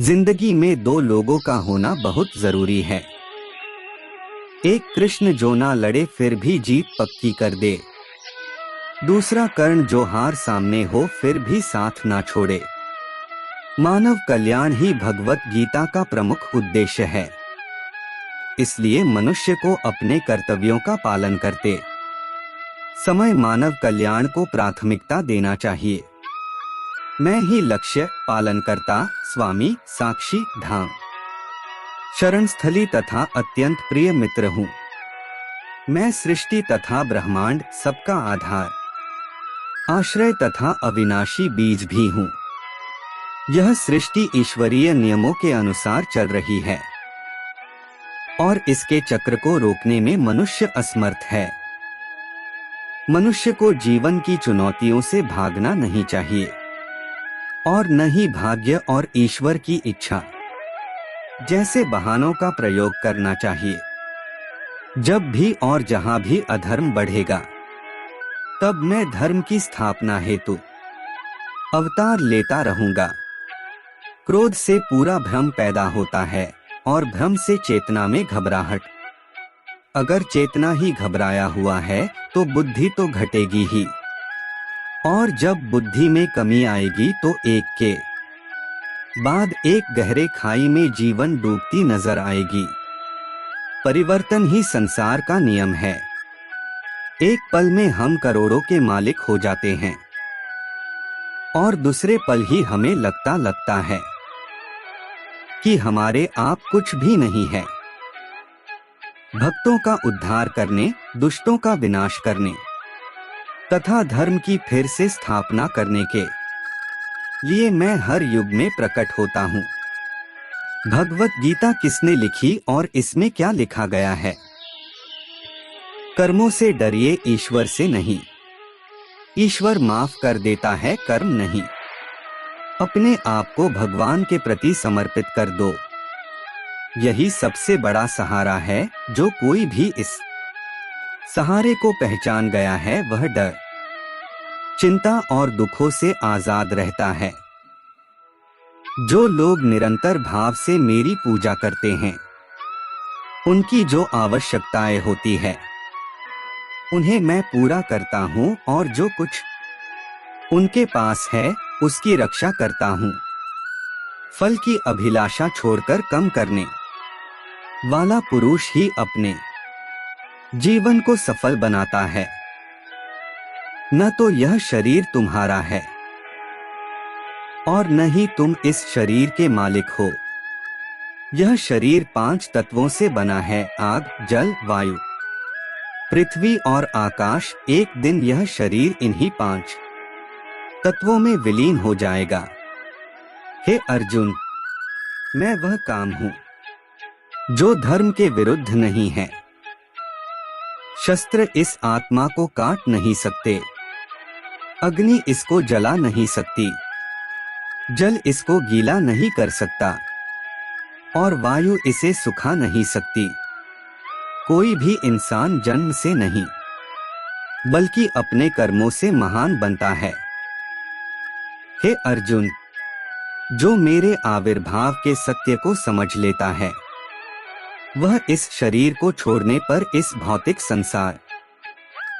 जिंदगी में दो लोगों का होना बहुत जरूरी है। एक कृष्ण जो ना लड़े फिर भी जीत पक्की कर दे, दूसरा कर्ण जो हार सामने हो फिर भी साथ ना छोड़े। मानव कल्याण ही भगवत गीता का प्रमुख उद्देश्य है। इसलिए मनुष्य को अपने कर्तव्यों का पालन करते समय मानव कल्याण को प्राथमिकता देना चाहिए। मैं ही लक्ष्य पालनकर्ता स्वामी साक्षी धाम शरण स्थली तथा अत्यंत प्रिय मित्र हूँ। मैं सृष्टि तथा ब्रह्मांड सबका आधार आश्रय तथा अविनाशी बीज भी हूँ। यह सृष्टि ईश्वरीय नियमों के अनुसार चल रही है और इसके चक्र को रोकने में मनुष्य असमर्थ है। मनुष्य को जीवन की चुनौतियों से भागना नहीं चाहिए और न ही भाग्य और ईश्वर की इच्छा जैसे बहानों का प्रयोग करना चाहिए। जब भी और जहां भी अधर्म बढ़ेगा, तब मैं धर्म की स्थापना हेतु अवतार लेता रहूंगा। क्रोध से पूरा भ्रम पैदा होता है और भ्रम से चेतना में घबराहट। अगर चेतना ही घबराया हुआ है तो बुद्धि तो घटेगी ही, और जब बुद्धि में कमी आएगी तो एक के बाद एक गहरे खाई में जीवन डूबती नजर आएगी। परिवर्तन ही संसार का नियम है। एक पल में हम करोड़ों के मालिक हो जाते हैं और दूसरे पल ही हमें लगता है कि हमारे आप कुछ भी नहीं है। भक्तों का उद्धार करने, दुष्टों का विनाश करने तथा धर्म की फिर से स्थापना करने के लिए मैं हर युग में प्रकट होता हूँ। भगवत गीता किसने लिखी और इसमें क्या लिखा गया है? कर्मों से डरिए, ईश्वर से नहीं। ईश्वर माफ कर देता है, कर्म नहीं। अपने आप को भगवान के प्रति समर्पित कर दो। यही सबसे बड़ा सहारा है। जो कोई भी इस सहारे को पहचान गया है वह डर, चिंता और दुखों से आजाद रहता है। जो लोग निरंतर भाव से मेरी पूजा करते हैं, उनकी जो आवश्यकताएं होती है उन्हें मैं पूरा करता हूं और जो कुछ उनके पास है उसकी रक्षा करता हूं। फल की अभिलाषा छोड़कर कम करने वाला पुरुष ही अपने जीवन को सफल बनाता है। न तो यह शरीर तुम्हारा है और न ही तुम इस शरीर के मालिक हो। यह शरीर 5 तत्वों से बना है, आग, जल, वायु, पृथ्वी और आकाश। एक दिन यह शरीर इन्हीं 5 तत्वों में विलीन हो जाएगा। हे अर्जुन, मैं वह काम हूं जो धर्म के विरुद्ध नहीं है। शस्त्र इस आत्मा को काट नहीं सकते, अग्नि इसको जला नहीं सकती, जल इसको गीला नहीं कर सकता और वायु इसे सुखा नहीं सकती। कोई भी इंसान जन्म से नहीं बल्कि अपने कर्मों से महान बनता है। हे अर्जुन, जो मेरे आविर्भाव के सत्य को समझ लेता है वह इस शरीर को छोड़ने पर इस भौतिक संसार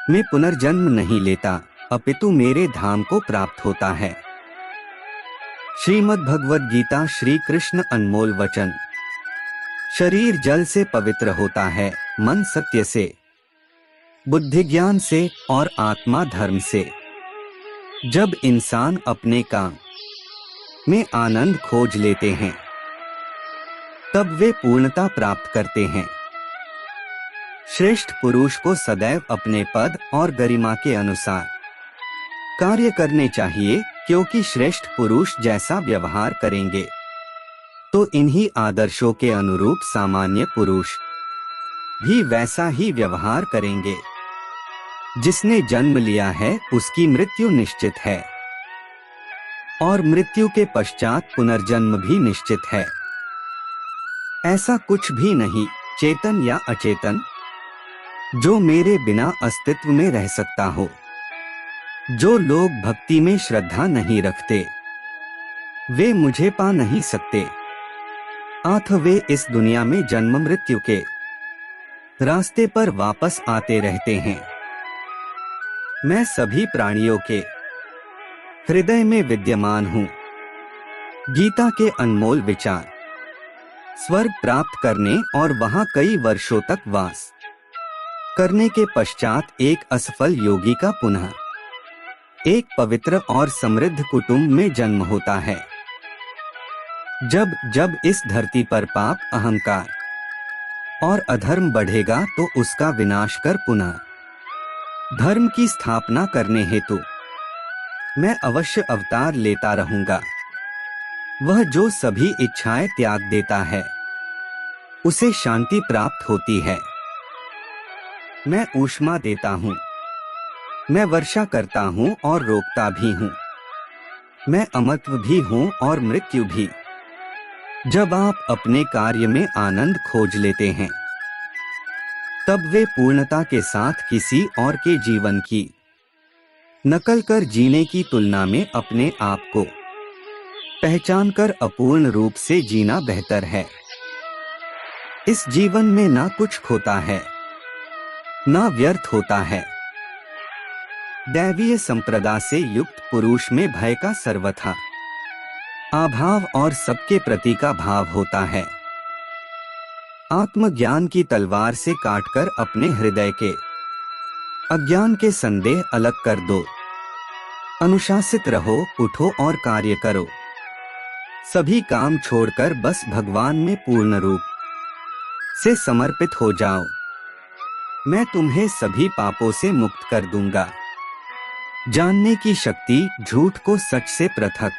में पुनर्जन्म नहीं लेता, अपितु मेरे धाम को प्राप्त होता है। श्रीमद् भगवद गीता श्री कृष्ण अनमोल वचन। शरीर जल से पवित्र होता है, मन सत्य से, बुद्धि ज्ञान से और आत्मा धर्म से। जब इंसान अपने काम में आनंद खोज लेते हैं तब वे पूर्णता प्राप्त करते हैं। श्रेष्ठ पुरुष को सदैव अपने पद और गरिमा के अनुसार कार्य करने चाहिए, क्योंकि श्रेष्ठ पुरुष जैसा व्यवहार करेंगे तो इन्हीं आदर्शों के अनुरूप सामान्य पुरुष भी वैसा ही व्यवहार करेंगे। जिसने जन्म लिया है उसकी मृत्यु निश्चित है और मृत्यु के पश्चात पुनर्जन्म भी निश्चित है। ऐसा कुछ भी नहीं, चेतन या अचेतन, जो मेरे बिना अस्तित्व में रह सकता हो। जो लोग भक्ति में श्रद्धा नहीं रखते वे मुझे पा नहीं सकते। आथ वे इस दुनिया में जन्म मृत्यु के रास्ते पर वापस आते रहते हैं। मैं सभी प्राणियों के हृदय में विद्यमान हूँ। गीता के अनमोल विचार। स्वर्ग प्राप्त करने और वहां कई वर्षों तक वास करने के पश्चात एक असफल योगी का पुनः एक पवित्र और समृद्ध कुटुंब में जन्म होता है। जब जब इस धरती पर पाप, अहंकार और अधर्म बढ़ेगा तो उसका विनाश कर पुनः धर्म की स्थापना करने हेतु मैं अवश्य अवतार लेता रहूंगा। वह जो सभी इच्छाएं त्याग देता है उसे शांति प्राप्त होती है। मैं ऊष्मा देता हूँ, मैं वर्षा करता हूँ और रोकता भी हूँ। मैं अमरत्व भी हूँ और मृत्यु भी। जब आप अपने कार्य में आनंद खोज लेते हैं तब वे पूर्णता के साथ किसी और के जीवन की नकल कर जीने की तुलना में अपने आप को पहचान कर अपूर्ण रूप से जीना बेहतर है। इस जीवन में ना कुछ खोता है ना व्यर्थ होता है। दैवीय संप्रदा से युक्त पुरुष में भय का सर्वथा अभाव और सबके प्रति का भाव होता है। आत्मज्ञान की तलवार से काटकर अपने हृदय के अज्ञान के संदेह अलग कर दो। अनुशासित रहो, उठो और कार्य करो। सभी काम छोड़कर बस भगवान में पूर्ण रूप से समर्पित हो जाओ। मैं तुम्हें सभी पापों से मुक्त कर दूंगा। जानने की शक्ति, झूठ को सच से पृथक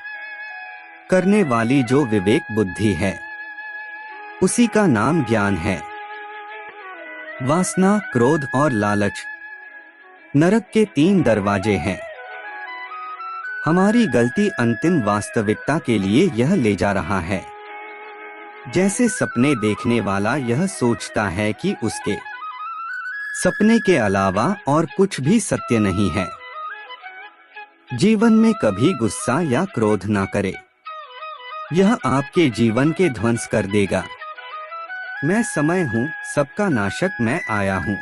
करने वाली जो विवेक बुद्धि है उसी का नाम ज्ञान है। वासना, क्रोध और लालच नरक के 3 दरवाजे हैं। हमारी गलती अंतिम वास्तविकता के लिए यह ले जा रहा है। जैसे सपने देखने वाला यह सोचता है कि उसके सपने के अलावा और कुछ भी सत्य नहीं है। जीवन में कभी गुस्सा या क्रोध ना करे, यह आपके जीवन के ध्वंस कर देगा। मैं समय हूँ, सबका नाशक मैं आया हूँ।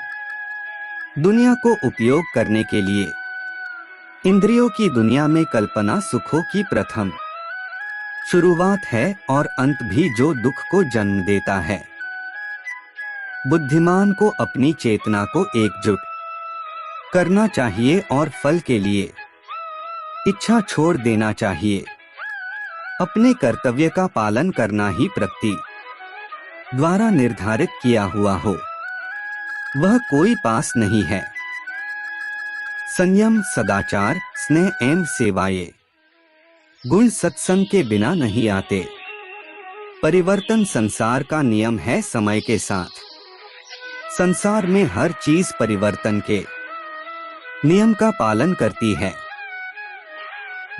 दुनिया को उपयोग करने के लिए इंद्रियों की दुनिया में कल्पना सुखों की प्रथम शुरुआत है और अंत भी जो दुख को जन्म देता है। बुद्धिमान को अपनी चेतना को एकजुट करना चाहिए और फल के लिए इच्छा छोड़ देना चाहिए। अपने कर्तव्य का पालन करना ही प्रकृति द्वारा निर्धारित किया हुआ हो, वह कोई पास नहीं है। संयम, सदाचार, स्नेह एवं सेवाएं गुण सत्संग के बिना नहीं आते। परिवर्तन संसार का नियम है। समय के साथ संसार में हर चीज परिवर्तन के नियम का पालन करती है।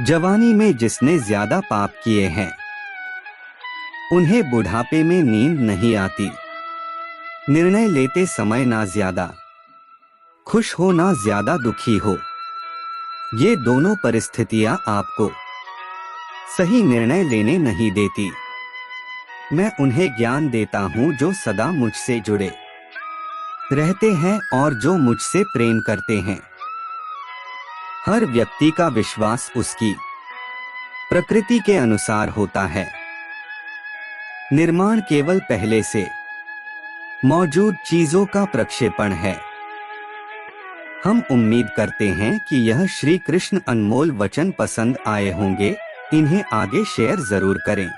जवानी में जिसने ज्यादा पाप किए हैं उन्हें बुढ़ापे में नींद नहीं आती। निर्णय लेते समय ना ज्यादा खुश हो ना ज्यादा दुखी हो। ये दोनों परिस्थितियां आपको सही निर्णय लेने नहीं देती। मैं उन्हें ज्ञान देता हूं जो सदा मुझसे जुड़े रहते हैं और जो मुझसे प्रेम करते हैं। हर व्यक्ति का विश्वास उसकी प्रकृति के अनुसार होता है। निर्माण केवल पहले से मौजूद चीजों का प्रक्षेपण है। हम उम्मीद करते हैं कि यह श्री कृष्ण अनमोल वचन पसंद आए होंगे। इन्हें आगे शेयर जरूर करें।